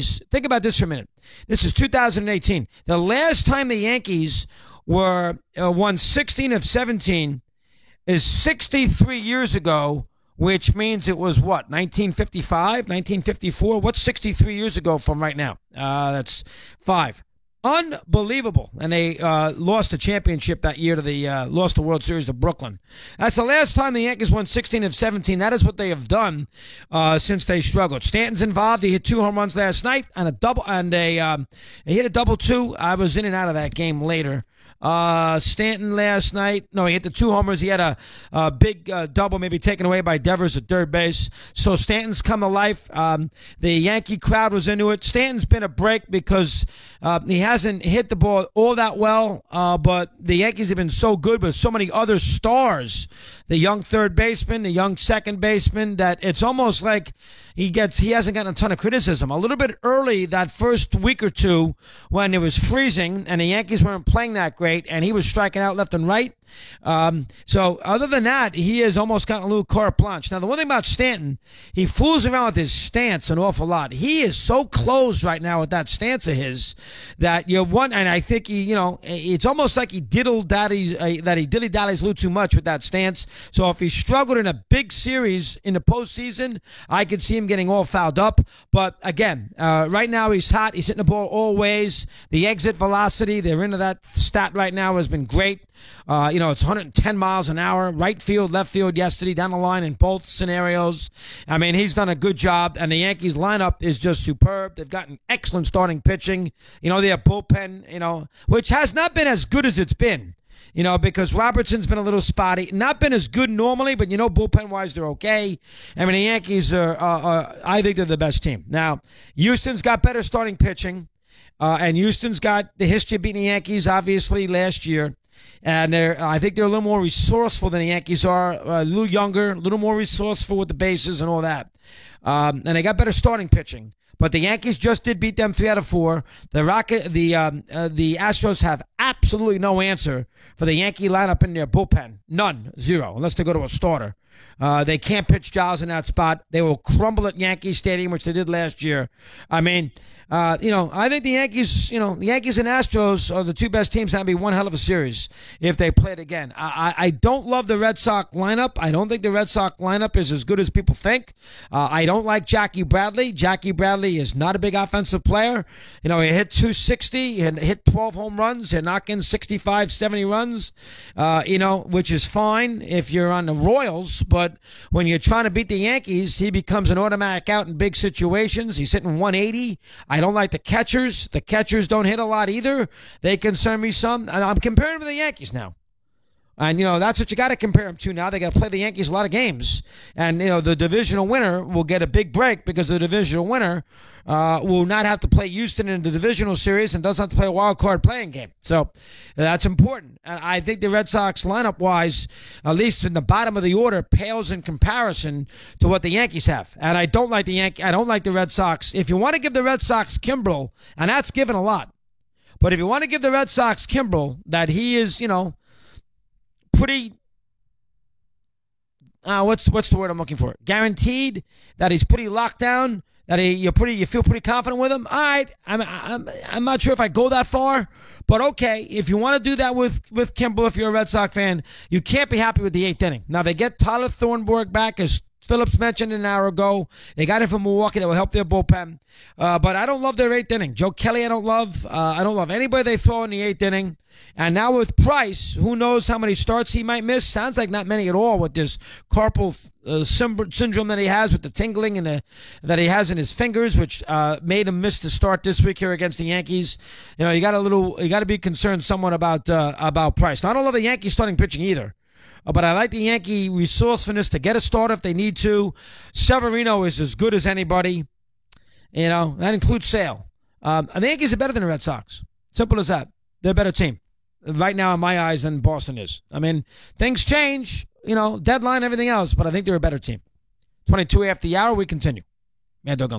Think about this for a minute. This is 2018. The last time the Yankees were won 16 of 17 is 63 years ago, which means it was what, 1955, 1954? What's 63 years ago from right now? That's 5. Unbelievable. And they lost the championship that year lost the World Series to Brooklyn. That's the last time the Yankees won 16 of 17. That is what they have done since they struggled. Stanton's involved. He hit 2 home runs last night and a double, and he hit a double too. I was in and out of that game later. Stanton last night, no, he hit the 2 homers. He had a big double, maybe taken away by Devers at third base. So Stanton's come to life. The Yankee crowd was into it. Stanton's been a break because he hasn't hit the ball all that well, but the Yankees have been so good with so many other stars. The young third baseman, the young second baseman, that it's almost like he hasn't gotten a ton of criticism. A little bit early that first week or two when it was freezing and the Yankees weren't playing that great and he was striking out left and right. So other than that, he has almost gotten a little carte blanche. Now, the one thing about Stanton, he fools around with his stance an awful lot. He is so closed right now with that stance of his that and I think it's almost like he dilly-dallies a little too much with that stance. So if he struggled in a big series in the postseason, I could see him getting all fouled up. But again, right now he's hot. He's hitting the ball all ways. The exit velocity, they're into that stat right now, has been great. It's 110 miles an hour, right field, left field yesterday, down the line in both scenarios. I mean, he's done a good job, and the Yankees lineup is just superb. They've gotten excellent starting pitching. Their bullpen, which has not been as good as it's been. Because Robertson's been a little spotty. Not been as good normally, but, bullpen-wise, they're okay. I mean, the Yankees I think they're the best team. Now, Houston's got better starting pitching, and Houston's got the history of beating the Yankees, obviously, last year. And I think they're a little more resourceful than the Yankees are, a little younger, a little more resourceful with the bases and all that. And they got better starting pitching. But the Yankees just did beat them 3 out of 4. The Astros have absolutely no answer for the Yankee lineup in their bullpen. None. 0. Unless they go to a starter. They can't pitch Giles in that spot. They will crumble at Yankee Stadium, which they did last year. I mean, I think the Yankees and Astros are the 2 best teams. That'd be one hell of a series if they played again. I don't love the Red Sox lineup. I don't think the Red Sox lineup is as good as people think. I don't like Jackie Bradley. Jackie Bradley is not a big offensive player. He hit 260, he hit 12 home runs, he knocked in 65, 70 runs, which is fine if you're on the Royals. But when you're trying to beat the Yankees, he becomes an automatic out in big situations. He's hitting 180. I don't like the catchers. The catchers don't hit a lot either. They concern me some. And I'm comparing them to the Yankees now. And, that's what you got to compare them to now. They got to play the Yankees a lot of games. And, the divisional winner will get a big break because the divisional winner will not have to play Houston in the divisional series and doesn't have to play a wild card playing game. So that's important. And I think the Red Sox lineup-wise, at least in the bottom of the order, pales in comparison to what the Yankees have. And I don't like the Red Sox. If you want to give the Red Sox Kimbrel, and that's given a lot, but if you want to give the Red Sox Kimbrel, that he is, pretty, what's the word I'm looking for? Guaranteed, that he's pretty locked down, that you feel pretty confident with him. All right, I'm not sure if I go that far, but okay, if you want to do that with Kimbrel, if you're a Red Sox fan, you can't be happy with the 8th inning. Now they get Tyler Thornburg back, as Phillips mentioned an hour ago. They got him from Milwaukee that will help their bullpen. But I don't love their 8th inning. Joe Kelly I don't love. I don't love anybody they throw in the 8th inning. And now with Price, who knows how many starts he might miss. Sounds like not many at all with this carpal syndrome that he has with the tingling and that he has in his fingers, which made him miss the start this week here against the Yankees. You got to be concerned somewhat about Price. Now, I don't love the Yankees starting pitching either. But I like the Yankee resourcefulness to get a start if they need to. Severino is as good as anybody. That includes Sale. And the Yankees are better than the Red Sox. Simple as that. They're a better team right now in my eyes than Boston is. I mean, things change, deadline, everything else, but I think they're a better team. 22 after the hour, we continue. Mad Dog